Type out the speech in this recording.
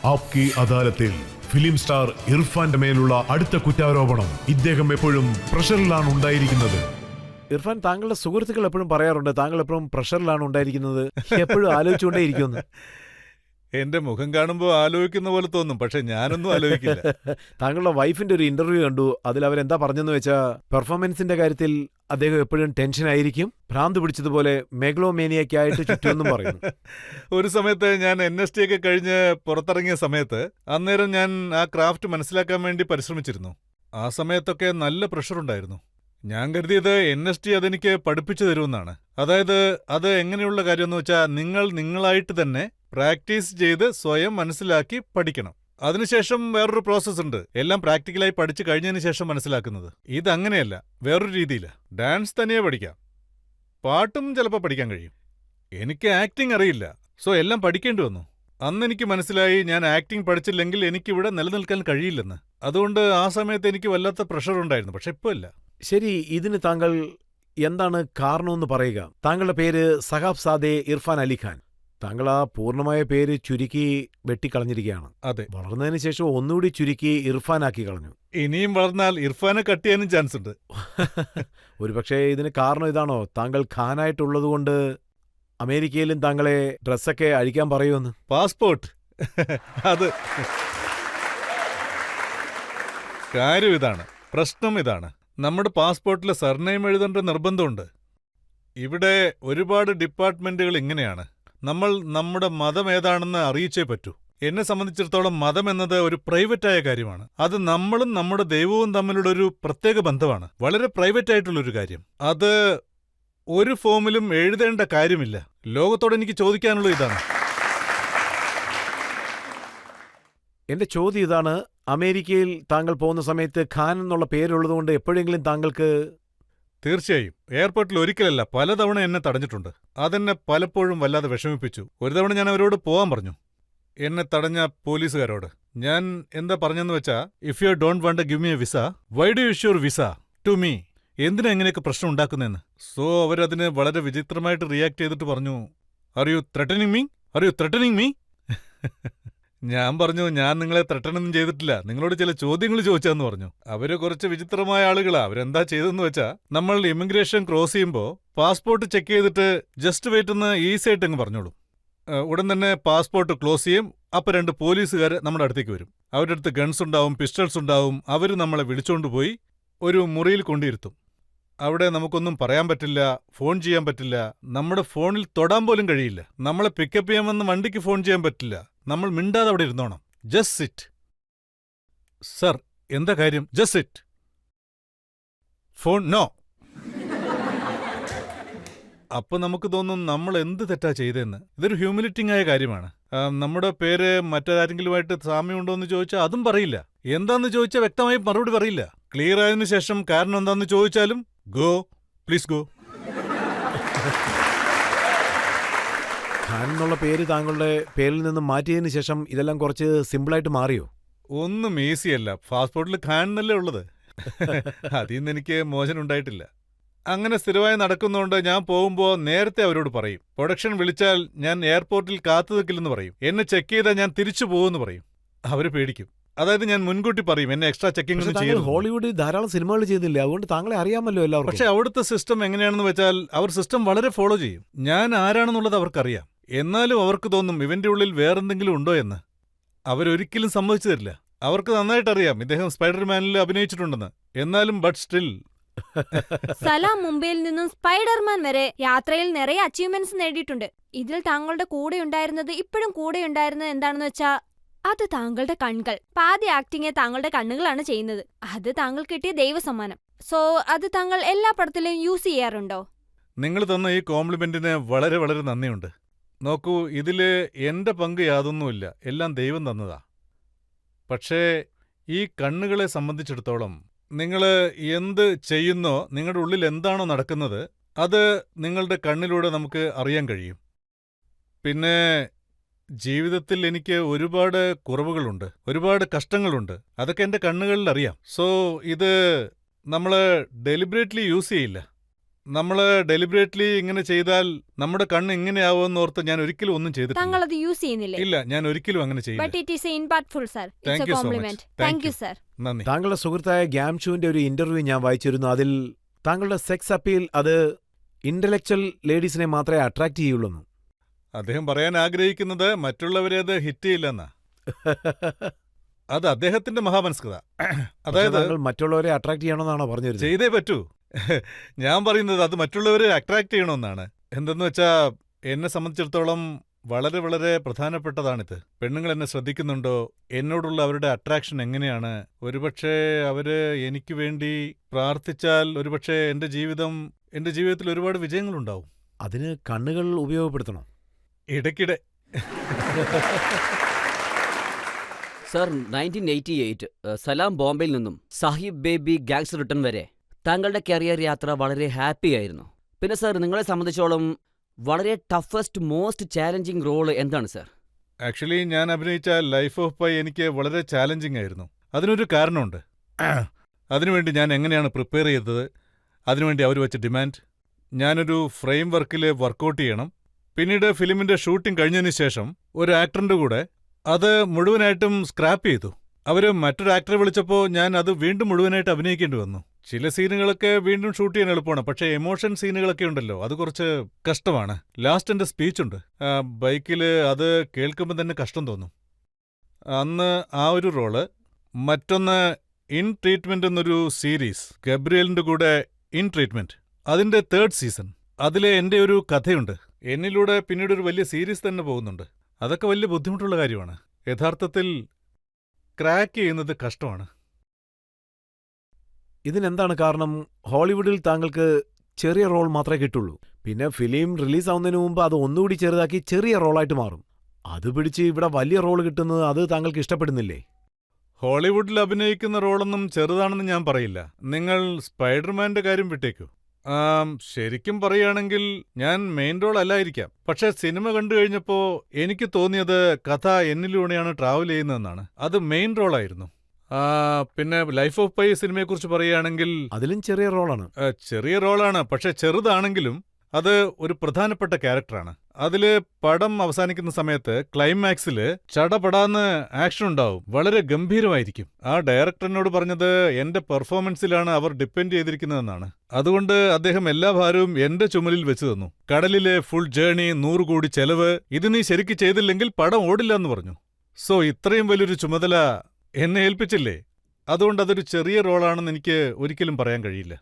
ആപ്കി അദാലത്തിൽ film star ഇർഫാന്റെ മേലുള്ള അടുത്ത കുറ്റാരോപണം. ഇദ്ദേഹം എപ്പോഴും പ്രഷറിലാണ് ഉണ്ടായിരിക്കുന്നത്. ഇർഫാൻ, താങ്കളുടെ സുഹൃത്തുക്കൾ എപ്പോഴും പറയാറുണ്ട് താങ്കൾ എപ്പോഴും പ്രഷറിലാണ് ഉണ്ടായിരിക്കുന്നത്, എപ്പോഴും ആലോചിച്ചുകൊണ്ടേയിരിക്കുന്നു. എന്റെ മുഖം കാണുമ്പോൾ ആലോചിക്കുന്ന പോലെ തോന്നും, പക്ഷെ ഞാനൊന്നും ആലോചിക്കില്ല. താങ്കളുടെ വൈഫിന്റെ ഒരു ഇന്റർവ്യൂ കണ്ടു. അതിൽ അവരെന്താ പറഞ്ഞെന്ന് വെച്ചാൽ പെർഫോമൻസിന്റെ കാര്യത്തിൽ അദ്ദേഹം എപ്പോഴും ടെൻഷനായിരിക്കും, ഭ്രാന്ത് പിടിച്ചതുപോലെ മെഗലോമേനിയക്കായിട്ട് ചുറ്റുമെന്നും പറയുന്നു. ഒരു സമയത്ത് ഞാൻ NST ഒക്കെ കഴിഞ്ഞ് പുറത്തിറങ്ങിയ സമയത്ത് അന്നേരം ഞാൻ ആ ക്രാഫ്റ്റ് മനസ്സിലാക്കാൻ വേണ്ടി പരിശ്രമിച്ചിരുന്നു. ആ സമയത്തൊക്കെ നല്ല പ്രഷറുണ്ടായിരുന്നു. ഞാൻ കരുതിയത് NST അതെനിക്ക് പഠിപ്പിച്ചു തരുമെന്നാണ്. അതായത് അത് എങ്ങനെയുള്ള കാര്യമെന്ന് വെച്ചാൽ നിങ്ങൾ നിങ്ങളായിട്ട് തന്നെ പ്രാക്ടീസ് ചെയ്ത് സ്വയം മനസ്സിലാക്കി പഠിക്കണം. അതിനുശേഷം വേറൊരു പ്രോസസ് ഉണ്ട്, എല്ലാം പ്രാക്ടിക്കലായി പഠിച്ചു കഴിഞ്ഞതിന് ശേഷം മനസ്സിലാക്കുന്നത്. ഇതങ്ങനെയല്ല, വേറൊരു രീതിയിലാണ്. ഡാൻസ് തനിയെ പഠിക്കാം, പാട്ടും ചിലപ്പോൾ പഠിക്കാൻ കഴിയും. എനിക്ക് ആക്ടിംഗ് അറിയില്ല, സോ എല്ലാം പഠിക്കേണ്ടി വന്നു. അന്നെനിക്ക് മനസ്സിലായി ഞാൻ ആക്ടിംഗ് പഠിച്ചില്ലെങ്കിൽ എനിക്കിവിടെ നിലനിൽക്കാൻ കഴിയില്ലെന്ന്. അതുകൊണ്ട് ആ സമയത്ത് എനിക്ക് വല്ലാത്ത പ്രഷർ ഉണ്ടായിരുന്നു, പക്ഷെ ഇപ്പോൾ ഇല്ല. ശരി, ഇതിന് താങ്കൾ എന്താണ് കാരണമെന്ന് പറയുക? താങ്കളുടെ പേര് സഹാബ് സാദെ ഇർഫാൻ അലിഖാൻ. താങ്കൾ ആ പൂർണ്ണമായ പേര് ചുരുക്കി വെട്ടിക്കളഞ്ഞിരിക്കുകയാണ്. അതെ, വളർന്നതിന് ശേഷം ഒന്നുകൂടി ചുരുക്കി ഇർഫാനാക്കി കളഞ്ഞു. ഇനിയും വളർന്നാൽ ഇർഫാനെ കട്ട് ചെയ്യാനും ചാൻസ് ഉണ്ട്. ഒരുപക്ഷെ ഇതിന് കാരണം ഇതാണോ, താങ്കൾ ഖാനായിട്ടുള്ളതുകൊണ്ട് അമേരിക്കയിലും താങ്കളെ ഡ്രസ്സൊക്കെ അഴിക്കാൻ പറയുമെന്ന്? പാസ്പോർട്ട് അത് കാര്യം ഇതാണ്, പ്രശ്നം ഇതാണ്. നമ്മുടെ പാസ്പോർട്ടിലെ സർനെയിം എഴുതേണ്ട നിർബന്ധമുണ്ട്. ഇവിടെ ഒരുപാട് ഡിപ്പാർട്ട്മെന്റുകൾ ഇങ്ങനെയാണ്. നമ്മൾ നമ്മുടെ മതം ഏതാണെന്ന് അറിയിച്ചേ പറ്റൂ. എന്നെ സംബന്ധിച്ചിടത്തോളം മതം എന്നത് ഒരു പ്രൈവറ്റായ കാര്യമാണ്. അത് നമ്മളും നമ്മുടെ ദൈവവും തമ്മിലുള്ള ഒരു പ്രത്യേക ബന്ധമാണ്, വളരെ പ്രൈവറ്റ് ആയിട്ടുള്ളൊരു കാര്യം. അത് ഒരു ഫോമിലും എഴുതേണ്ട കാര്യമില്ല. ലോകത്തോട് എനിക്ക് ചോദിക്കാനുള്ള ഇതാണ്. എന്റെ ചോദ്യം ഇതാണ്, അമേരിക്കയിൽ താങ്കൾ പോകുന്ന സമയത്ത് ഖാൻ എന്നുള്ള പേരുള്ളതുകൊണ്ട് എപ്പോഴെങ്കിലും താങ്കൾക്ക്... തീർച്ചയായും എയർപോർട്ടിൽ ഒരിക്കലല്ല പലതവണ എന്നെ തടഞ്ഞിട്ടുണ്ട്. അതെന്നെ പലപ്പോഴും വല്ലാതെ വിഷമിപ്പിച്ചു. ഒരു തവണ ഞാൻ അവരോട് പോവാൻ പറഞ്ഞു, എന്നെ തടഞ്ഞ പോലീസുകാരോട്. ഞാൻ എന്താ പറഞ്ഞെന്ന് വെച്ചാ, if you don't want give me a visa, why do you issue visa to me? എന്തിനാ എങ്ങനെയൊക്കെ പ്രശ്നം ഉണ്ടാക്കുന്നതെന്ന്. സോ അവരതിന് വളരെ വിചിത്രമായിട്ട് റിയാക്ട് ചെയ്തിട്ട് പറഞ്ഞു, are you threatening me, are you threatening me? ഞാൻ പറഞ്ഞു, ഞാൻ നിങ്ങളെ ത്രെട്ടനൊന്നും ചെയ്തിട്ടില്ല, നിങ്ങളോട് ചില ചോദ്യങ്ങൾ ചോദിച്ചാന്ന് പറഞ്ഞു. അവര് കുറച്ച് വിചിത്രമായ ആളുകളാ. അവരെന്താ ചെയ്തെന്ന് വെച്ചാ, നമ്മൾ ഇമിഗ്രേഷൻ ക്രോസ് ചെയ്യുമ്പോൾ പാസ്പോർട്ട് ചെക്ക് ചെയ്തിട്ട് ജസ്റ്റ് വെയിറ്റ് എന്ന് ഈസി ആയിട്ട് അങ്ങ് പറഞ്ഞോളൂ. ഉടൻ തന്നെ പാസ്പോർട്ട് ക്ലോസ് ചെയ്യും. അപ്പോൾ 2 പോലീസുകാർ നമ്മുടെ അടുത്തേക്ക് വരും. അവരുടെ അടുത്ത് ഗൺസ് ഉണ്ടാവും, പിസ്റ്റൾസ് ഉണ്ടാവും. അവർ നമ്മളെ വിളിച്ചോണ്ട് പോയി ഒരു മുറിയിൽ കൊണ്ടിരുത്തും. അവിടെ നമുക്കൊന്നും പറയാൻ പറ്റില്ല, ഫോൺ ചെയ്യാൻ പറ്റില്ല, നമ്മുടെ ഫോണിൽ തൊടാൻ പോലും കഴിയില്ല. നമ്മളെ പിക്കപ്പ് ചെയ്യാമെന്ന് വണ്ടിക്ക് ഫോൺ ചെയ്യാൻ പറ്റില്ല. നമ്മൾ മിണ്ടാതെ അവിടെ ഇരുന്നോണം. Just sit. സർ, എന്താ കാര്യം? Just sit. Phone no. അപ്പൊ നമുക്ക് തോന്നും നമ്മൾ എന്ത് തെറ്റാ ചെയ്തതെന്ന്. ഇതൊരു ഹ്യൂമിലിറ്റിംഗ് ആയ കാര്യമാണ്. നമ്മുടെ പേര് മറ്റാരെങ്കിലുമായിട്ട് സാമ്യമുണ്ടോ എന്ന് ചോദിച്ചാൽ അതും പറയില്ല. എന്താന്ന് ചോദിച്ചാൽ വ്യക്തമായി മറുപടി പറയില്ല. ക്ലിയർ ആയതിനു ശേഷം കാരണം എന്താന്ന് ചോദിച്ചാലും ഗോ, പ്ലീസ് ഗോ. ഖാൻ എന്നുള്ള പേര് താങ്കളുടെ പേരിൽ നിന്ന് മാറ്റിയതിന് ശേഷം ഇതെല്ലാം കുറച്ച് സിമ്പിളായിട്ട് മാറിയോ? ഒന്നും ഈസിയല്ല. പാസ്പോർട്ടിൽ ഖാൻ എന്നല്ലേ ഉള്ളത്. അതിൽ നിന്ന് എനിക്ക് മോചനം ഉണ്ടായിട്ടില്ല. അങ്ങനെ സ്ഥിരമായി നടക്കുന്നതുകൊണ്ട് ഞാൻ പോകുമ്പോൾ നേരത്തെ അവരോട് പറയും. പ്രൊഡക്ഷൻ വിളിച്ചാൽ ഞാൻ എയർപോർട്ടിൽ കാത്തു നിൽക്കില്ലെന്ന് പറയും. എന്നെ ചെക്ക് ചെയ്താൽ ഞാൻ തിരിച്ചു പോകുമെന്ന് പറയും. അവര് പേടിക്കും. അതായത് ഞാൻ മുൻകൂട്ടി പറയും എന്നെ എക്സ്ട്രാ ചെക്കിംഗ് ചെയ്യും. ഹോളിവുഡിൽ ധാരാളം സിനിമകൾ ചെയ്തില്ലേ, അതുകൊണ്ട് താങ്കളെ അറിയാമല്ലോ എല്ലാവർക്കും. പക്ഷെ അവിടുത്തെ സിസ്റ്റം എങ്ങനെയാണെന്ന് വെച്ചാൽ അവർ സിസ്റ്റം വളരെ ഫോളോ ചെയ്യും. ഞാൻ ആരാണെന്നുള്ളത് അവർക്കറിയാം. എന്നാലും അവർക്ക് തോന്നും ഇവന്റെ ഉള്ളിൽ വേറെന്തെങ്കിലും ഉണ്ടോ എന്ന്. അവരൊരിക്കലും സമ്മതിച്ചു തരില്ല. അവർക്ക് നന്നായിട്ടറിയാം ഇദ്ദേഹം സ്പൈഡർമാനിൽ അഭിനയിച്ചിട്ടുണ്ടെന്ന്. എന്നാലും ബട്ട് സ്റ്റിൽ. സലാം മുംബൈയിൽ നിന്നും സ്പൈഡർമാൻ വരെ യാത്രയിൽ നിറയെ അച്ചീവ്മെന്റ്സ് നേടിയിട്ടുണ്ട്. ഇതിൽ താങ്കളുടെ കൂടെ ഉണ്ടായിരുന്നത്, ഇപ്പോഴും കൂടെ ഉണ്ടായിരുന്നത് എന്താണെന്ന് വെച്ചാ, അത് താങ്കളുടെ കണ്ണുകൾ. പാതി ആക്ടിങ് താങ്കളുടെ കണ്ണുകളാണ് ചെയ്യുന്നത്. അത് താങ്കൾ കിട്ടിയ ദൈവസമ്മാനം. സോ അത് താങ്കൾ എല്ലാ പടത്തിലും യൂസ് ചെയ്യാറുണ്ടോ? നിങ്ങൾ തന്ന ഈ കോംപ്ലിമെന്റിന് വളരെ വളരെ നന്ദിയുണ്ട്. നോക്കൂ, ഇതില് എന്റെ പങ്ക് യാതൊന്നുമില്ല, എല്ലാം ദൈവം തന്നതാ. പക്ഷേ ഈ കണ്ണുകളെ സംബന്ധിച്ചിടത്തോളം നിങ്ങൾ എന്ത് ചെയ്യുന്നോ, നിങ്ങളുടെ ഉള്ളിൽ എന്താണോ നടക്കുന്നത്, അത് നിങ്ങളുടെ കണ്ണിലൂടെ നമുക്ക് അറിയാൻ കഴിയും. പിന്നെ ജീവിതത്തിൽ എനിക്ക് ഒരുപാട് കുറവുകളുണ്ട്, ഒരുപാട് കഷ്ടങ്ങളുണ്ട്. അതൊക്കെ എൻ്റെ കണ്ണുകളിൽ അറിയാം. സോ ഇത് നമ്മൾ ഡെലിബറേറ്റ്ലി യൂസ് ചെയ്യില്ല. നമ്മള് ഡെലിബറേറ്റ്ലി ഇങ്ങനെ ചെയ്താൽ നമ്മുടെ കണ്ണ് ഇങ്ങനെയാവുമെന്ന് ഓർത്ത് ഞാൻ ഒരിക്കലും ഒന്നും ചെയ്തിട്ടില്ല. താങ്കൾ അത് യൂസ് ചെയ്യുന്നില്ലേ? ഇല്ല, ഞാൻ ഒരിക്കലും അങ്ങനെ ചെയ്യില്ല. But it is impactful sir. Thank it's a you so much. Compliment. Thank thank you you. Sir. നന്ദി. താങ്കളുടെ സുഹൃത്തായ ഗ്യാംഷുവിന്റെ ഒരു ഇന്റർവ്യൂ ഞാൻ വായിച്ചിരുന്നു. അതിൽ താങ്കളുടെ സെക്സ് അപ്പീൽ അത് ഇന്റലക്ച്വൽ ലേഡീസിനെ മാത്രമേ അട്രാക്ട് ചെയ്യുള്ളൂ. അദ്ദേഹം പറയാൻ ആഗ്രഹിക്കുന്നത് മറ്റുള്ളവരെ അത് ഹിറ്റ് ചെയ്യില്ലെന്നാ. അത് അദ്ദേഹത്തിന്റെ മഹാമനസ്കത. അതായത് താങ്കൾ മറ്റുള്ളവരെ അട്രാക്ട് ചെയ്യണമെന്നാണോ പറഞ്ഞു വരുന്നത്? ചെയ്തേ പറ്റൂ. ഞാൻ പറയുന്നത് അത് മറ്റുള്ളവരെ അട്രാക്ട് ചെയ്യണമെന്നാണ്. എന്തെന്ന് വെച്ചാ എന്നെ സംബന്ധിച്ചിടത്തോളം വളരെ വളരെ പ്രധാനപ്പെട്ടതാണിത്. പെണ്ണുങ്ങൾ എന്നെ ശ്രദ്ധിക്കുന്നുണ്ടോ, എന്നോടുള്ള അവരുടെ അട്രാക്ഷൻ എങ്ങനെയാണ്, ഒരുപക്ഷെ അവര് എനിക്ക് വേണ്ടി പ്രാർത്ഥിച്ചാൽ ഒരുപക്ഷെ എന്റെ ജീവിതത്തിൽ ഒരുപാട് വിജയങ്ങളുണ്ടാവും. അതിന് കണ്ണുകൾ ഉപയോഗപ്പെടുത്തണം. ഇടയ്ക്കിടെ. സർ, 1988 സലാം ബോംബെയിൽ നിന്നും സാഹിബ് ബേബി ഗാങ്സ് റിട്ടേൺ വരെ താങ്കളുടെ കരിയർ യാത്ര വളരെ ഹാപ്പി ആയിരുന്നു. പിന്നെ സർ, നിങ്ങളെ സംബന്ധിച്ചോളം വളരെ ടഫസ്റ്റ് മോസ്റ്റ് ചാലഞ്ചിങ് റോള് എന്താണ് സർ? ആക്ച്വലി ഞാൻ അഭിനയിച്ച ലൈഫ് ഓഫ് പൈ എനിക്ക് വളരെ ചാലഞ്ചിങ് ആയിരുന്നു. അതിനൊരു കാരണമുണ്ട്. അതിനുവേണ്ടി ഞാൻ എങ്ങനെയാണ് പ്രിപ്പയർ ചെയ്തത്, അതിനുവേണ്ടി അവർ വെച്ച ഡിമാൻഡ്, ഞാനൊരു ഫ്രെയിം വർക്കിൽ വർക്കൗട്ട് ചെയ്യണം. പിന്നീട് ഫിലിമിന്റെ ഷൂട്ടിംഗ് കഴിഞ്ഞതിന് ശേഷം ഒരു ആക്ടറിന്റെ കൂടെ അത് മുഴുവനായിട്ടും സ്ക്രാപ്പ് ചെയ്തു. അവര് മറ്റൊരു ആക്ടറെ വിളിച്ചപ്പോൾ ഞാൻ അത് വീണ്ടും മുഴുവനായിട്ട് അഭിനയിക്കേണ്ടി വന്നു. ചില സീനുകളൊക്കെ വീണ്ടും ഷൂട്ട് ചെയ്യാൻ എളുപ്പമാണ്, പക്ഷേ എമോഷൻ സീനുകളൊക്കെ ഉണ്ടല്ലോ, അത് കുറച്ച് കഷ്ടമാണ്. ലാസ്റ്റ് എന്റെ സ്പീച്ചുണ്ട് ബൈക്കിൽ, അത് കേൾക്കുമ്പോൾ തന്നെ കഷ്ടം തോന്നും. അന്ന് ആ ഒരു റോള്. മറ്റൊന്ന് ഇൻ ട്രീറ്റ്മെന്റ് എന്നൊരു സീരീസ്, ഗബ്രിയലിന്റെ കൂടെ ഇൻ ട്രീറ്റ്മെന്റ്, അതിന്റെ 3rd സീസൺ. അതിലെ എന്റെ ഒരു കഥയുണ്ട്. എന്നിലൂടെ പിന്നീട് ഒരു വലിയ സീരീസ് തന്നെ പോകുന്നുണ്ട്. അതൊക്കെ വലിയ ബുദ്ധിമുട്ടുള്ള കാര്യമാണ്. യഥാർത്ഥത്തിൽ ക്രാക്ക് ചെയ്യുന്നത് കഷ്ടമാണ്. ഇതിനെന്താണ് കാരണം? ഹോളിവുഡിൽ താങ്കൾക്ക് ചെറിയ റോൾ മാത്രമേ കിട്ടുള്ളൂ. പിന്നെ ഫിലിം റിലീസാവുന്നതിന് മുമ്പ് അത് ഒന്നുകൂടി ചെറുതാക്കി ചെറിയ റോളായിട്ട് മാറും. അത് പിടിച്ച് ഇവിടെ വലിയ റോൾ കിട്ടുന്നത് അത് താങ്കൾക്ക് ഇഷ്ടപ്പെടുന്നില്ലേ? ഹോളിവുഡിൽ അഭിനയിക്കുന്ന റോളൊന്നും ചെറുതാണെന്ന് ഞാൻ പറയില്ല. നിങ്ങൾ സ്പൈഡർമാന്റെ കാര്യം വിട്ടേക്കൂ. ശരിക്കും പറയുകയാണെങ്കിൽ ഞാൻ മെയിൻ റോൾ അല്ലായിരിക്കാം, പക്ഷെ സിനിമ കണ്ടു കഴിഞ്ഞപ്പോ എനിക്ക് തോന്നിയത് കഥ എന്നിലൂടെയാണ് ട്രാവൽ ചെയ്യുന്നതെന്നാണ്. അത് മെയിൻ റോളായിരുന്നു. പിന്നെ ലൈഫ് ഓഫ് പൈ സിനിമയെക്കുറിച്ച് പറയുകയാണെങ്കിൽ അതിലും ചെറിയ റോളാണ്. ചെറിയ റോളാണ്, പക്ഷെ ചെറുതാണെങ്കിലും അത് ഒരു പ്രധാനപ്പെട്ട ക്യാരക്ടറാണ്. അതില് പടം അവസാനിക്കുന്ന സമയത്ത് ക്ലൈമാക്സില് ചടപടാന്ന് ആക്ഷൻ ഉണ്ടാവും, വളരെ ഗംഭീരമായിരിക്കും. ആ ഡയറക്ടറിനോട് പറഞ്ഞത് എന്റെ പെർഫോമൻസിലാണ് അവർ ഡിപ്പെൻഡ് ചെയ്തിരിക്കുന്നതെന്നാണ്. അതുകൊണ്ട് അദ്ദേഹം എല്ലാ ഭാരവും എന്റെ ചുമലിൽ വെച്ചു തന്നു. കടലിലെ ഫുൾ ജേണി, 100 കോടി ചെലവ്, ഇത് നീ ശരിക്ക് ചെയ്തില്ലെങ്കിൽ പടം ഓടില്ല എന്ന് പറഞ്ഞു. സോ ഇത്രയും വലിയൊരു ചുമതല എന്നെ ഏൽപ്പിച്ചില്ലേ, അതുകൊണ്ട് അതൊരു ചെറിയ റോളാണെന്ന് എനിക്ക് ഒരിക്കലും പറയാൻ കഴിയില്ല.